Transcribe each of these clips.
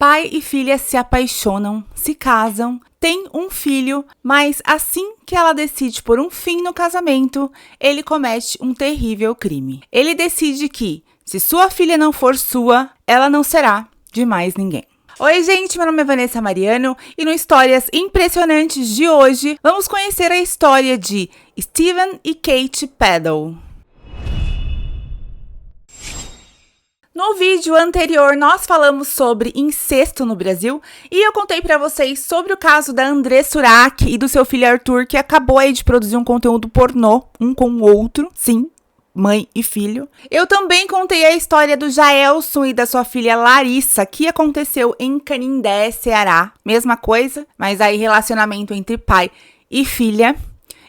Pai e filha se apaixonam, se casam, têm um filho, mas assim que ela decide por um fim no casamento, ele comete um terrível crime. Ele decide que, se sua filha não for sua, ela não será de mais ninguém. Oi, gente, meu nome é Vanessa Mariano e no Histórias Impressionantes de hoje, vamos conhecer a história de Steven e Kate Peddle. No vídeo anterior, nós falamos sobre incesto no Brasil e eu contei pra vocês sobre o caso da André Surak e do seu filho Arthur, que acabou aí de produzir um conteúdo pornô, um com o outro, sim, mãe e filho. Eu também contei a história do Jaelson e da sua filha Larissa, que aconteceu em Canindé, Ceará. Mesma coisa, mas aí relacionamento entre pai e filha.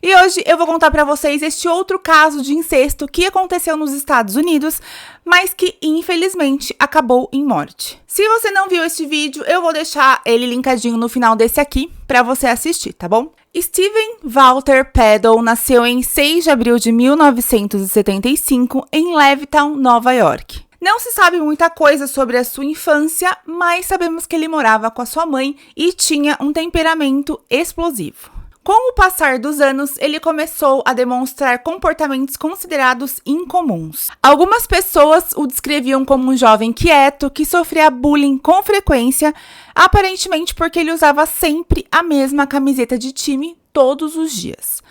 E hoje eu vou contar pra vocês este outro caso de incesto que aconteceu nos Estados Unidos, mas que infelizmente acabou em morte. Se você não viu este vídeo, eu vou deixar ele linkadinho no final desse aqui pra você assistir, tá bom? Steven Walter Peddle nasceu em 6 de abril de 1975 em Levittown, Nova York. Não se sabe muita coisa sobre a sua infância, mas sabemos que ele morava com a sua mãe e tinha um temperamento explosivo. Com o passar dos anos, ele começou a demonstrar comportamentos considerados incomuns. Algumas pessoas o descreviam como um jovem quieto, que sofria bullying com frequência, aparentemente porque ele usava sempre a mesma camiseta de time todos os dias.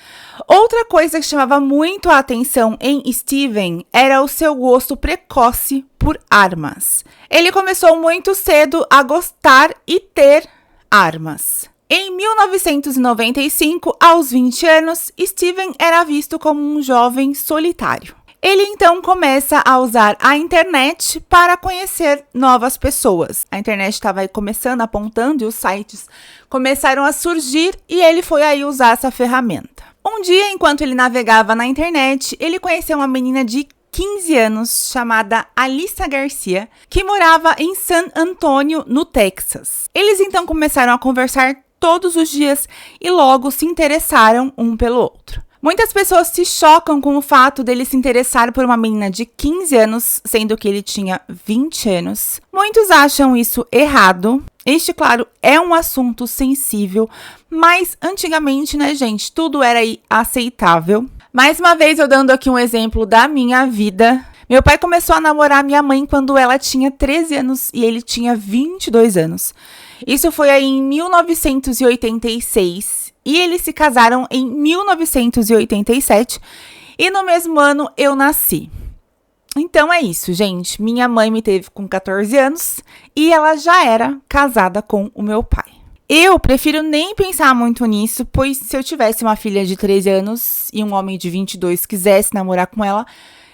Outra coisa que chamava muito a atenção em Steven era o seu gosto precoce por armas. Ele começou muito cedo a gostar e ter armas. Em 1995, aos 20 anos, Steven era visto como um jovem solitário. Ele então começa a usar a internet para conhecer novas pessoas. A internet estava aí começando, apontando, e os sites começaram a surgir e ele foi aí usar essa ferramenta. Um dia, enquanto ele navegava na internet, ele conheceu uma menina de 15 anos chamada Alyssa Garcia, que morava em San Antonio, no Texas. Eles então começaram a conversar todos os dias e logo se interessaram um pelo outro. Muitas pessoas se chocam com o fato dele se interessar por uma menina de 15 anos, sendo que ele tinha 20 anos. Muitos acham isso errado. Este, claro, é um assunto sensível, mas antigamente, né, gente, tudo era aí aceitável. Mais uma vez, eu dando aqui um exemplo da minha vida. Meu pai começou a namorar minha mãe quando ela tinha 13 anos e ele tinha 22 anos. Isso foi aí em 1986 e eles se casaram em 1987 e no mesmo ano eu nasci. Então é isso, gente. Minha mãe me teve com 14 anos e ela já era casada com o meu pai. Eu prefiro nem pensar muito nisso, pois se eu tivesse uma filha de 13 anos e um homem de 22 quisesse namorar com ela,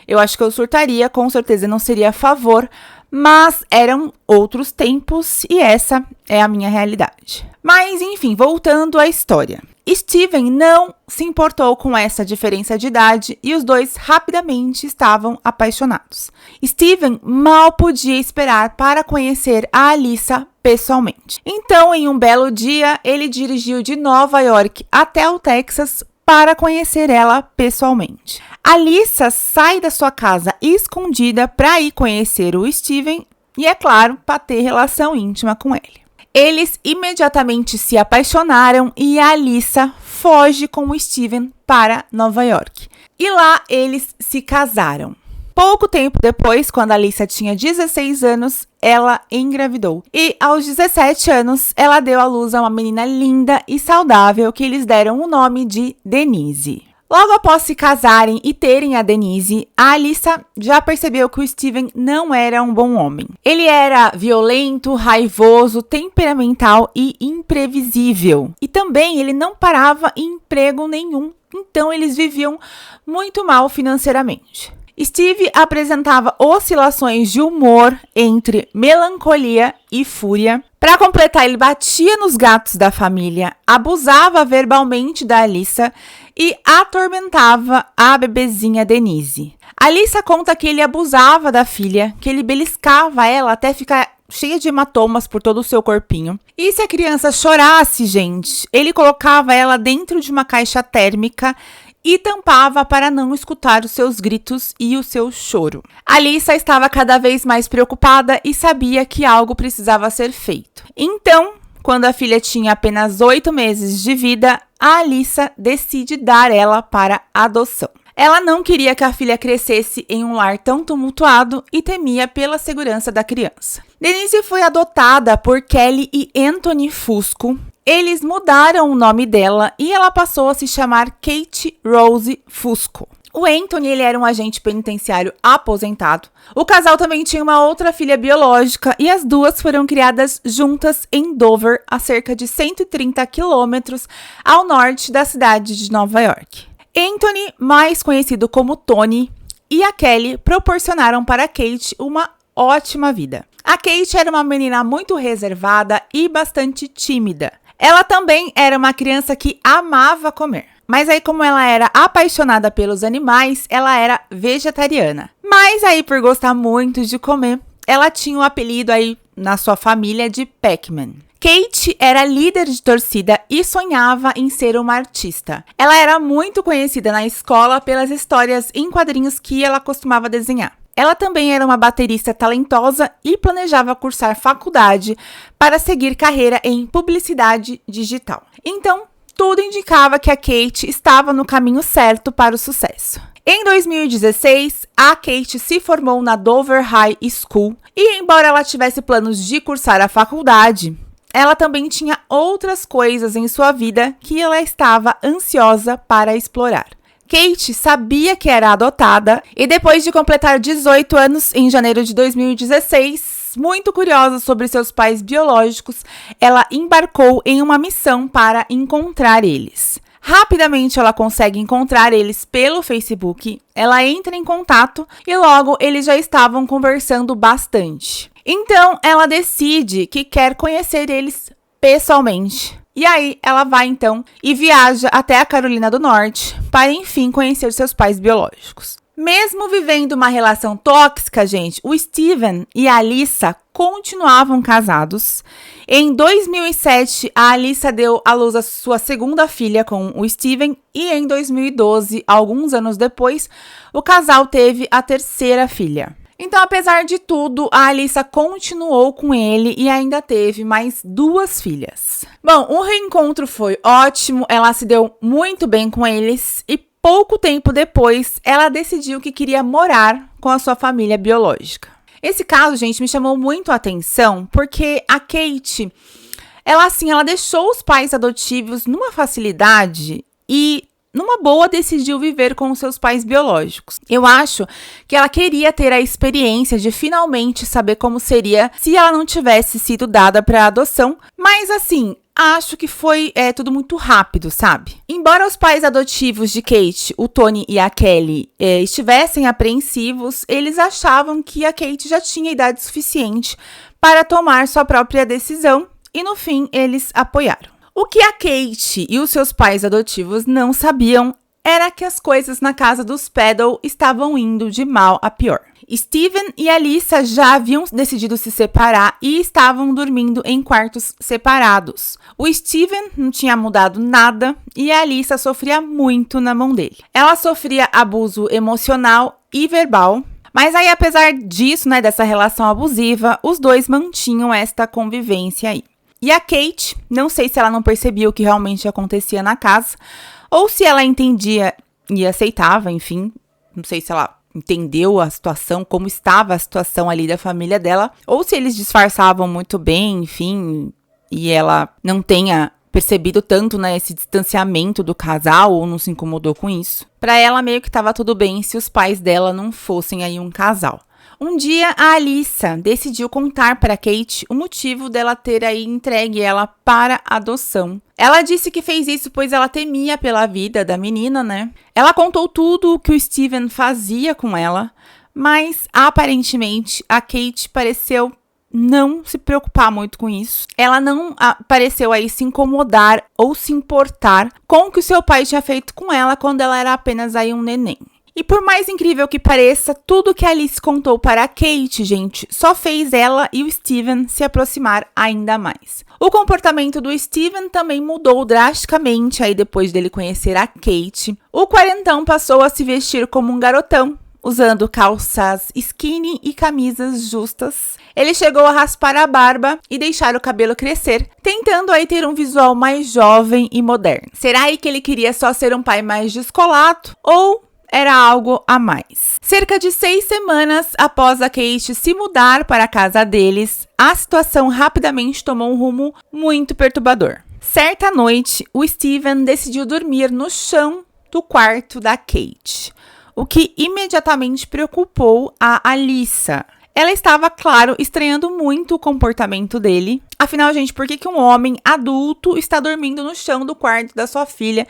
eu acho que eu surtaria, com certeza não seria a favor, mas eram outros tempos e essa é a minha realidade. Mas, enfim, voltando à história. Steven não se importou com essa diferença de idade e os dois rapidamente estavam apaixonados. Steven mal podia esperar para conhecer a Alyssa pessoalmente. Então, em um belo dia, ele dirigiu de Nova York até o Texas para conhecer ela pessoalmente. Alyssa sai da sua casa escondida para ir conhecer o Steven e, é claro, para ter relação íntima com ele. Eles imediatamente se apaixonaram e a Alyssa foge com o Steven para Nova York. E lá eles se casaram. Pouco tempo depois, quando a Alyssa tinha 16 anos, ela engravidou. E aos 17 anos, ela deu à luz a uma menina linda e saudável que eles deram o nome de Denise. Logo após se casarem e terem a Denise, a Alyssa já percebeu que o Steven não era um bom homem. Ele era violento, raivoso, temperamental e imprevisível. E também ele não parava em emprego nenhum, então eles viviam muito mal financeiramente. Steve apresentava oscilações de humor entre melancolia e fúria. Para completar, ele batia nos gatos da família, abusava verbalmente da Alyssa e atormentava a bebezinha Denise. Alyssa conta que ele abusava da filha, que ele beliscava ela até ficar cheia de hematomas por todo o seu corpinho. E se a criança chorasse, gente, ele colocava ela dentro de uma caixa térmica e tampava para não escutar os seus gritos e o seu choro. Alyssa estava cada vez mais preocupada e sabia que algo precisava ser feito. Então, quando a filha tinha apenas 8 meses de vida, a Alyssa decide dar ela para adoção. Ela não queria que a filha crescesse em um lar tão tumultuado e temia pela segurança da criança. Denise foi adotada por Kelly e Anthony Fusco. Eles mudaram o nome dela e ela passou a se chamar Kate Rose Fusco. O Anthony, ele era um agente penitenciário aposentado. O casal também tinha uma outra filha biológica e as duas foram criadas juntas em Dover, a cerca de 130 quilômetros ao norte da cidade de Nova York. Anthony, mais conhecido como Tony, e a Kelly proporcionaram para Kate uma ótima vida. A Kate era uma menina muito reservada e bastante tímida. Ela também era uma criança que amava comer. Mas aí, como ela era apaixonada pelos animais, ela era vegetariana. Mas aí, por gostar muito de comer, ela tinha o apelido aí na sua família de Pac-Man. Kate era líder de torcida e sonhava em ser uma artista. Ela era muito conhecida na escola pelas histórias em quadrinhos que ela costumava desenhar. Ela também era uma baterista talentosa e planejava cursar faculdade para seguir carreira em publicidade digital. Então, tudo indicava que a Kate estava no caminho certo para o sucesso. Em 2016, a Kate se formou na Dover High School e, embora ela tivesse planos de cursar a faculdade, ela também tinha outras coisas em sua vida que ela estava ansiosa para explorar. Kate sabia que era adotada e depois de completar 18 anos em janeiro de 2016, muito curiosa sobre seus pais biológicos, ela embarcou em uma missão para encontrar eles. Rapidamente ela consegue encontrar eles pelo Facebook, ela entra em contato e logo eles já estavam conversando bastante. Então ela decide que quer conhecer eles pessoalmente. E aí ela vai então e viaja até a Carolina do Norte para enfim conhecer seus pais biológicos. Mesmo vivendo uma relação tóxica, gente, o Steven e a Alyssa continuavam casados. Em 2007, a Alyssa deu à luz a sua segunda filha com o Steven e em 2012, alguns anos depois, o casal teve a terceira filha. Então, apesar de tudo, a Alyssa continuou com ele e ainda teve mais 2 filhas. Bom, o reencontro foi ótimo, ela se deu muito bem com eles e pouco tempo depois, ela decidiu que queria morar com a sua família biológica. Esse caso, gente, me chamou muito a atenção porque a Kate, ela deixou os pais adotivos numa facilidade e numa boa decidiu viver com os seus pais biológicos. Eu acho que ela queria ter a experiência de finalmente saber como seria se ela não tivesse sido dada para adoção, mas acho que foi tudo muito rápido, sabe? Embora os pais adotivos de Kate, o Tony e a Kelly, estivessem apreensivos, eles achavam que a Kate já tinha idade suficiente para tomar sua própria decisão e, no fim, eles apoiaram. O que a Kate e os seus pais adotivos não sabiam era que as coisas na casa dos Peddle estavam indo de mal a pior. Steven e Alyssa já haviam decidido se separar e estavam dormindo em quartos separados. O Steven não tinha mudado nada e a Alyssa sofria muito na mão dele. Ela sofria abuso emocional e verbal, mas aí apesar disso, dessa relação abusiva, os dois mantinham esta convivência aí. E a Kate, não sei se ela não percebia o que realmente acontecia na casa, ou se ela entendia e aceitava, enfim, não sei se ela entendeu a situação, como estava a situação ali da família dela, ou se eles disfarçavam muito bem, enfim, e ela não tenha percebido tanto, esse distanciamento do casal, ou não se incomodou com isso. Para ela, meio que estava tudo bem se os pais dela não fossem aí um casal. Um dia, a Alyssa decidiu contar para Kate o motivo dela ter aí entregue ela para adoção. Ela disse que fez isso pois ela temia pela vida da menina, Ela contou tudo o que o Steven fazia com ela, mas aparentemente a Kate pareceu não se preocupar muito com isso. Ela não pareceu aí se incomodar ou se importar com o que o seu pai tinha feito com ela quando ela era apenas aí um neném. E por mais incrível que pareça, tudo que a Alice contou para a Kate, gente, só fez ela e o Steven se aproximar ainda mais. O comportamento do Steven também mudou drasticamente aí depois dele conhecer a Kate. O quarentão passou a se vestir como um garotão, usando calças skinny e camisas justas. Ele chegou a raspar a barba e deixar o cabelo crescer, tentando aí ter um visual mais jovem e moderno. Será aí que ele queria só ser um pai mais descolado ou era algo a mais? Cerca de 6 semanas após a Kate se mudar para a casa deles, a situação rapidamente tomou um rumo muito perturbador. Certa noite, o Steven decidiu dormir no chão do quarto da Kate, o que imediatamente preocupou a Alyssa. Ela estava, claro, estranhando muito o comportamento dele. Afinal, gente, por que um homem adulto está dormindo no chão do quarto da sua filha,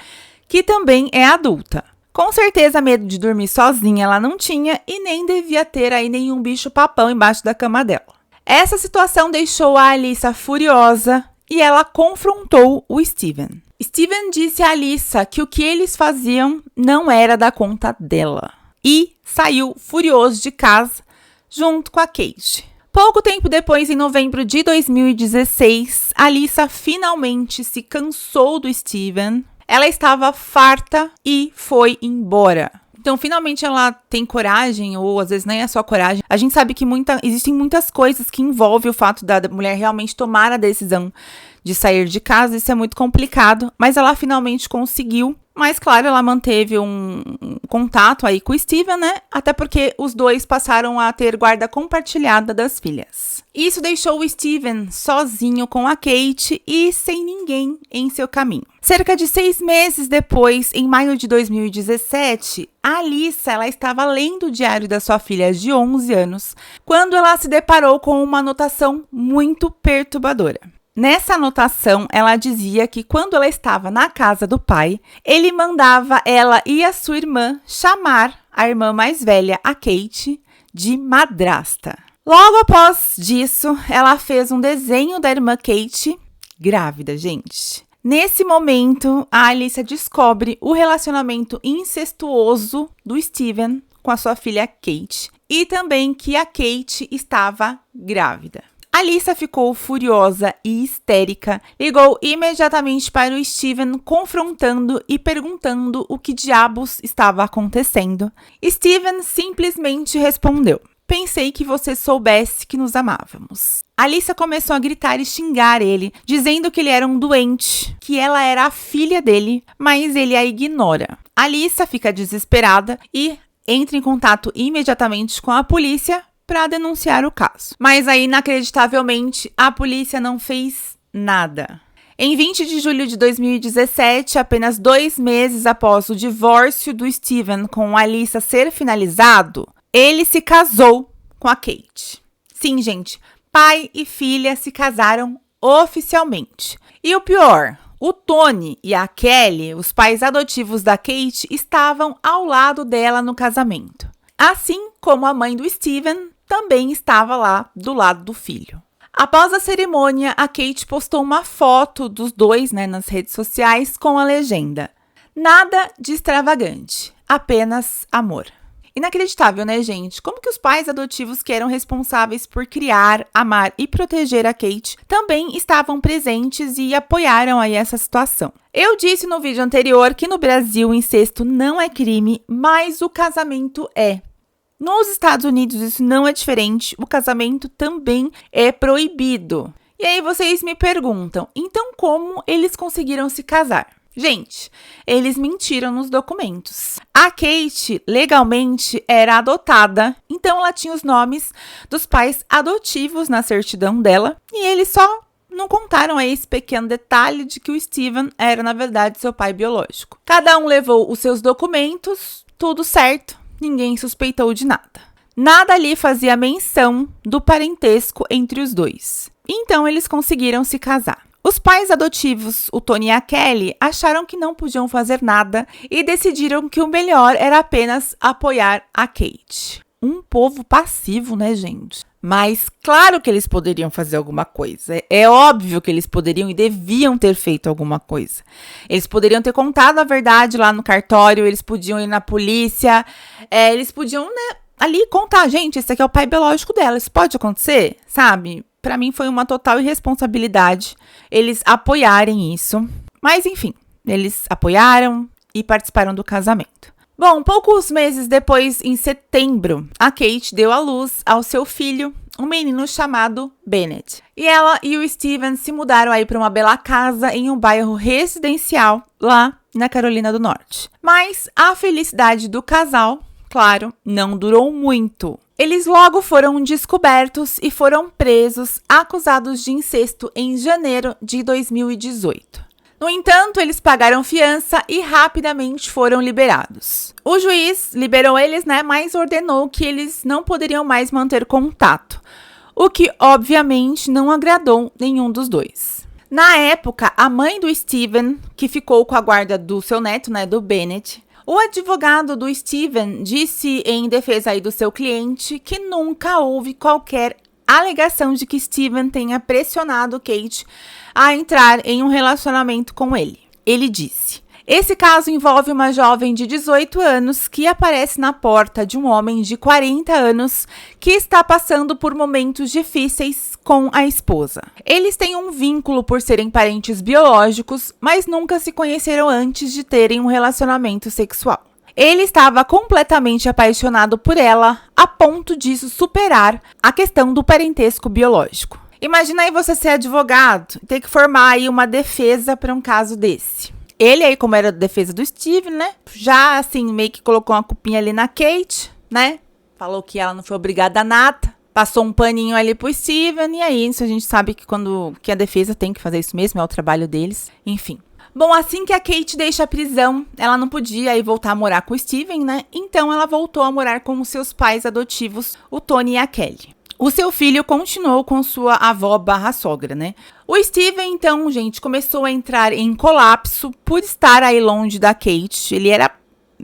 que também é adulta? Com certeza, medo de dormir sozinha ela não tinha e nem devia ter aí nenhum bicho-papão embaixo da cama dela. Essa situação deixou a Alyssa furiosa e ela confrontou o Steven. Steven disse a Alyssa que o que eles faziam não era da conta dela e saiu furioso de casa junto com a Kate. Pouco tempo depois, em novembro de 2016, a Alyssa finalmente se cansou do Steven. Ela estava farta e foi embora. Então, finalmente ela tem coragem, ou às vezes nem é só coragem. A gente sabe que existem muitas coisas que envolvem o fato da mulher realmente tomar a decisão de sair de casa. Isso é muito complicado, mas ela finalmente conseguiu. Mas, claro, ela manteve um contato aí com o Steven, né? Até porque os dois passaram a ter guarda compartilhada das filhas. Isso deixou o Steven sozinho com a Kate e sem ninguém em seu caminho. Cerca de 6 meses depois, em maio de 2017, a Alyssa ela estava lendo o diário da sua filha de 11 anos, quando ela se deparou com uma anotação muito perturbadora. Nessa anotação, ela dizia que quando ela estava na casa do pai, ele mandava ela e a sua irmã chamar a irmã mais velha, a Kate, de madrasta. Logo após disso, ela fez um desenho da irmã Kate, grávida, gente. Nesse momento, a Alyssa descobre o relacionamento incestuoso do Steven com a sua filha Kate e também que a Kate estava grávida. Alyssa ficou furiosa e histérica, ligou imediatamente para o Steven, confrontando e perguntando o que diabos estava acontecendo. Steven simplesmente respondeu: "Pensei que você soubesse que nos amávamos." Alyssa começou a gritar e xingar ele, dizendo que ele era um doente, que ela era a filha dele, mas ele a ignora. Alyssa fica desesperada e entra em contato imediatamente com a polícia para denunciar o caso. Mas aí, inacreditavelmente, a polícia não fez nada. Em 20 de julho de 2017, apenas 2 meses após o divórcio do Steven com a Alyssa ser finalizado, ele se casou com a Kate. Sim, gente, pai e filha se casaram oficialmente. E o pior, o Tony e a Kelly, os pais adotivos da Kate, estavam ao lado dela no casamento. Assim como a mãe do Steven também estava lá do lado do filho. Após a cerimônia, a Kate postou uma foto dos dois, nas redes sociais com a legenda: "Nada de extravagante, apenas amor." Inacreditável, né, gente? Como que os pais adotivos que eram responsáveis por criar, amar e proteger a Kate também estavam presentes e apoiaram aí essa situação. Eu disse no vídeo anterior que no Brasil o incesto não é crime, mas o casamento é. Nos Estados Unidos isso não é diferente, o casamento também é proibido. E aí vocês me perguntam, então como eles conseguiram se casar? Gente, eles mentiram nos documentos. A Kate, legalmente, era adotada, então ela tinha os nomes dos pais adotivos na certidão dela, e eles só não contaram aí esse pequeno detalhe de que o Steven era, na verdade, seu pai biológico. Cada um levou os seus documentos, tudo certo. Ninguém suspeitou de nada. Nada ali fazia menção do parentesco entre os dois. Então, eles conseguiram se casar. Os pais adotivos, o Tony e a Kelly, acharam que não podiam fazer nada e decidiram que o melhor era apenas apoiar a Kate. Um povo passivo, né, gente? Mas claro que eles poderiam fazer alguma coisa. É óbvio que eles poderiam e deviam ter feito alguma coisa. Eles poderiam ter contado a verdade lá no cartório, eles podiam ir na polícia, eles podiam, né, ali contar, gente, esse aqui é o pai biológico dela, isso pode acontecer, sabe? Pra mim foi uma total irresponsabilidade eles apoiarem isso. Mas enfim, eles apoiaram e participaram do casamento. Bom, poucos meses depois, em setembro, a Kate deu à luz ao seu filho, um menino chamado Bennett. E ela e o Steven se mudaram aí para uma bela casa em um bairro residencial lá na Carolina do Norte. Mas a felicidade do casal, claro, não durou muito. Eles logo foram descobertos e foram presos, acusados de incesto em janeiro de 2018. No entanto, eles pagaram fiança e rapidamente foram liberados. O juiz liberou eles, né, mas ordenou que eles não poderiam mais manter contato, o que obviamente não agradou nenhum dos dois. Na época, a mãe do Steven, que ficou com a guarda do seu neto, né, do Bennett, o advogado do Steven disse em defesa aí do seu cliente que nunca houve qualquer alegação de que Steven tenha pressionado Kate a entrar em um relacionamento com ele. Ele disse: esse caso envolve uma jovem de 18 anos que aparece na porta de um homem de 40 anos que está passando por momentos difíceis com a esposa. Eles têm um vínculo por serem parentes biológicos, mas nunca se conheceram antes de terem um relacionamento sexual. Ele estava completamente apaixonado por ela, a ponto disso superar a questão do parentesco biológico. Imagina aí você ser advogado e ter que formar aí uma defesa para um caso desse. Ele aí, como era a defesa do Steve, né? Já assim, meio que colocou uma culpinha ali na Kate, né? Falou que ela não foi obrigada a nada. Passou um paninho ali pro Steven. E aí, isso a gente sabe que a defesa tem que fazer isso mesmo, é o trabalho deles. Enfim. Bom, assim que a Kate deixa a prisão, ela não podia aí voltar a morar com o Steven, né? Então ela voltou a morar com os seus pais adotivos, o Tony e a Kelly. O seu filho continuou com sua avó barra sogra, né? O Steven, então, gente, começou a entrar em colapso por estar aí longe da Kate. Ele era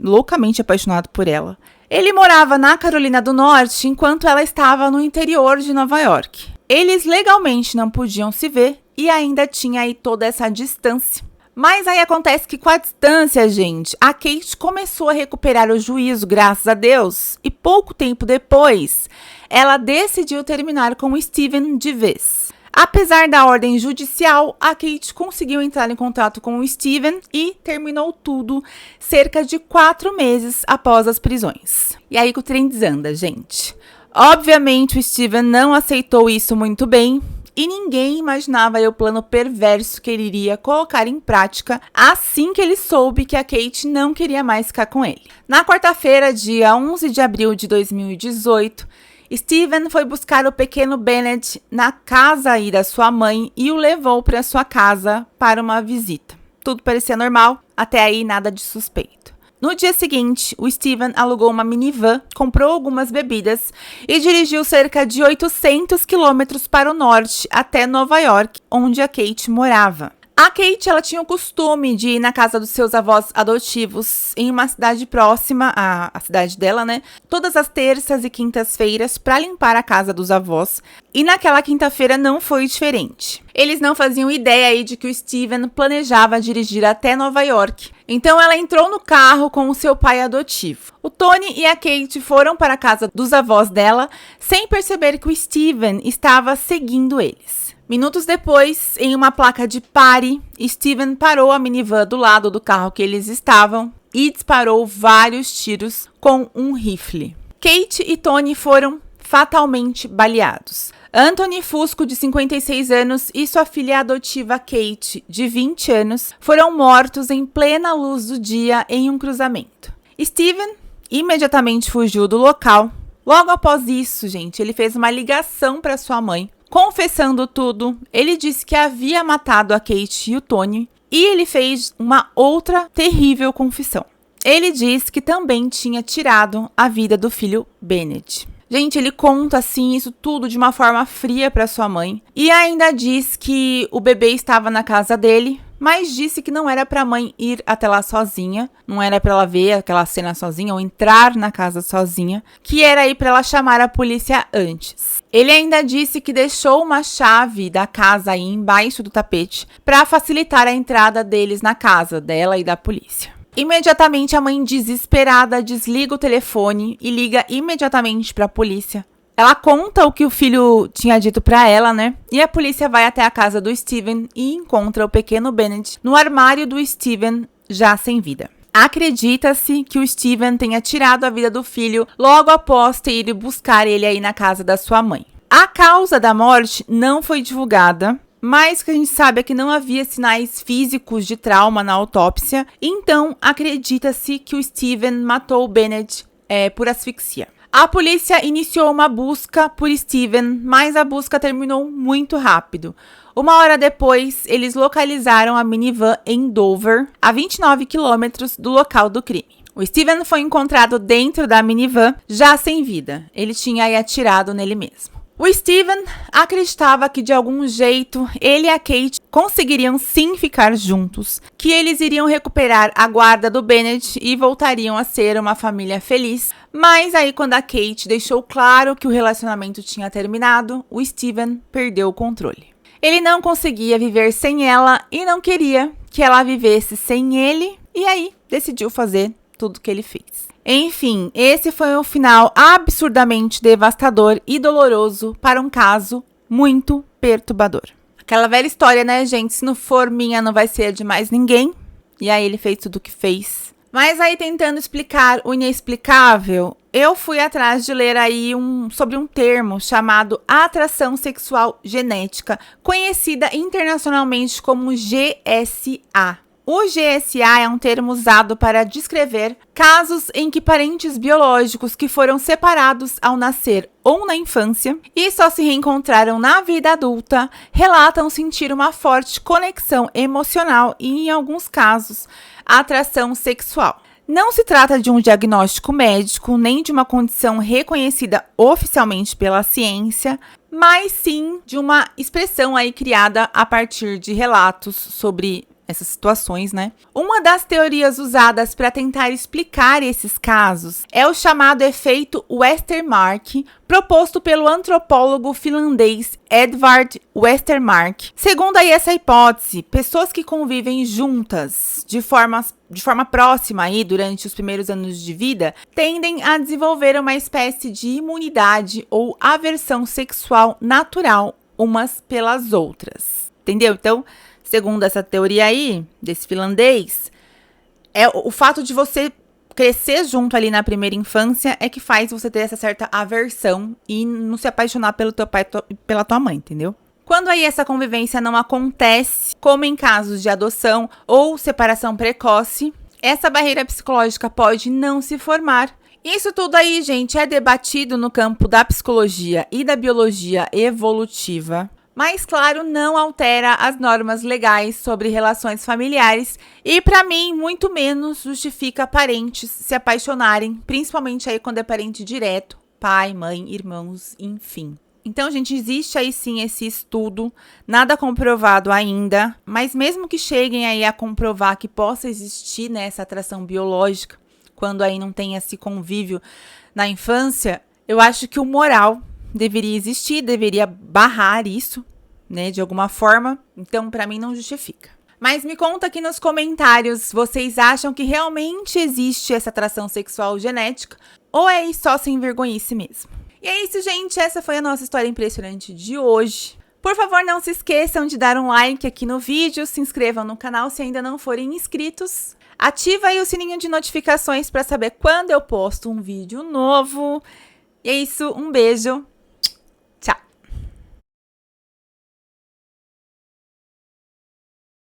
loucamente apaixonado por ela. Ele morava na Carolina do Norte, enquanto ela estava no interior de Nova York. Eles legalmente não podiam se ver e ainda tinha aí toda essa distância. Mas aí acontece que com a distância, gente, a Kate começou a recuperar o juízo, graças a Deus. E pouco tempo depois, ela decidiu terminar com o Steven de vez. Apesar da ordem judicial, a Kate conseguiu entrar em contato com o Steven e terminou tudo cerca de 4 meses após as prisões. E aí que o trem desanda, gente. Obviamente, o Steven não aceitou isso muito bem. E ninguém imaginava o plano perverso que ele iria colocar em prática assim que ele soube que a Kate não queria mais ficar com ele. Na quarta-feira, dia 11 de abril de 2018, Steven foi buscar o pequeno Bennett na casa aí da sua mãe e o levou para sua casa para uma visita. Tudo parecia normal, até aí nada de suspeito. No dia seguinte, o Steven alugou uma minivan, comprou algumas bebidas e dirigiu cerca de 800 quilômetros para o norte até Nova York, onde a Kate morava. A Kate, ela tinha o costume de ir na casa dos seus avós adotivos em uma cidade próxima à cidade dela, né? Todas as terças e quintas-feiras para limpar a casa dos avós. E naquela quinta-feira não foi diferente. Eles não faziam ideia aí de que o Steven planejava dirigir até Nova York. Então ela entrou no carro com o seu pai adotivo. O Tony e a Kate foram para a casa dos avós dela sem perceber que o Steven estava seguindo eles. Minutos depois, em uma placa de pare, Steven parou a minivan do lado do carro que eles estavam e disparou vários tiros com um rifle. Kate e Tony foram fatalmente baleados. Anthony Fusco, de 56 anos, e sua filha adotiva Kate, de 20 anos, foram mortos em plena luz do dia em um cruzamento. Steven imediatamente fugiu do local. Logo após isso, gente, ele fez uma ligação para sua mãe, confessando tudo. Ele disse que havia matado a Kate e o Tony e ele fez uma outra terrível confissão. Ele disse que também tinha tirado a vida do filho Bennett. Gente, ele conta assim isso tudo de uma forma fria para sua mãe e ainda diz que o bebê estava na casa dele, mas disse que não era para a mãe ir até lá sozinha, não era para ela ver aquela cena sozinha ou entrar na casa sozinha, que era aí para ela chamar a polícia antes. Ele ainda disse que deixou uma chave da casa aí embaixo do tapete para facilitar a entrada deles na casa, dela e da polícia. Imediatamente a mãe, desesperada, desliga o telefone e liga imediatamente para a polícia. Ela conta o que o filho tinha dito para ela, né? E a polícia vai até a casa do Steven e encontra o pequeno Bennett no armário do Steven, já sem vida. Acredita-se que o Steven tenha tirado a vida do filho logo após ter ido buscar ele aí na casa da sua mãe. A causa da morte não foi divulgada, mas o que a gente sabe é que não havia sinais físicos de trauma na autópsia, então acredita-se que o Steven matou o Bennett por asfixia. A polícia iniciou uma busca por Steven, mas a busca terminou muito rápido. Uma hora depois, eles localizaram a minivan em Dover, a 29 quilômetros do local do crime. O Steven foi encontrado dentro da minivan, já sem vida. Ele tinha aí atirado nele mesmo. O Steven acreditava que de algum jeito ele e a Kate conseguiriam sim ficar juntos, que eles iriam recuperar a guarda do Bennett e voltariam a ser uma família feliz. Mas aí quando a Kate deixou claro que o relacionamento tinha terminado, o Steven perdeu o controle. Ele não conseguia viver sem ela e não queria que ela vivesse sem ele, e aí decidiu fazer tudo o que ele fez. Enfim, esse foi um final absurdamente devastador e doloroso para um caso muito perturbador. Aquela velha história, né, gente? Se não for minha, não vai ser de mais ninguém. E aí ele fez tudo o que fez. Mas aí, tentando explicar o inexplicável, eu fui atrás de ler aí sobre um termo chamado atração sexual genética, conhecida internacionalmente como GSA. O GSA é um termo usado para descrever casos em que parentes biológicos que foram separados ao nascer ou na infância e só se reencontraram na vida adulta relatam sentir uma forte conexão emocional e, em alguns casos, atração sexual. Não se trata de um diagnóstico médico nem de uma condição reconhecida oficialmente pela ciência, mas sim de uma expressão aí criada a partir de relatos sobre essas situações, né? Uma das teorias usadas para tentar explicar esses casos é o chamado efeito Westermarck, proposto pelo antropólogo finlandês Edvard Westermarck. Segundo aí essa hipótese, pessoas que convivem juntas de forma próxima aí durante os primeiros anos de vida tendem a desenvolver uma espécie de imunidade ou aversão sexual natural umas pelas outras. Entendeu? Então, segundo essa teoria aí, desse finlandês, é o fato de você crescer junto ali na primeira infância é que faz você ter essa certa aversão e não se apaixonar pelo teu pai e pela tua mãe, entendeu? Quando aí essa convivência não acontece, como em casos de adoção ou separação precoce, essa barreira psicológica pode não se formar. Isso tudo aí, gente, é debatido no campo da psicologia e da biologia evolutiva. Mas, claro, não altera as normas legais sobre relações familiares e, para mim, muito menos justifica parentes se apaixonarem, principalmente aí quando é parente direto, pai, mãe, irmãos, enfim. Então, gente, existe aí sim esse estudo, nada comprovado ainda, mas mesmo que cheguem aí a comprovar que possa existir, né, essa atração biológica, quando aí não tem esse convívio na infância, eu acho que o moral deveria existir, deveria barrar isso, né, de alguma forma. Então, para mim, não justifica. Mas me conta aqui nos comentários, vocês acham que realmente existe essa atração sexual genética ou é só sem vergonhice mesmo? E é isso, gente. Essa foi a nossa história impressionante de hoje. Por favor, não se esqueçam de dar um like aqui no vídeo, se inscrevam no canal se ainda não forem inscritos. Ativa aí o sininho de notificações para saber quando eu posto um vídeo novo. E é isso, um beijo.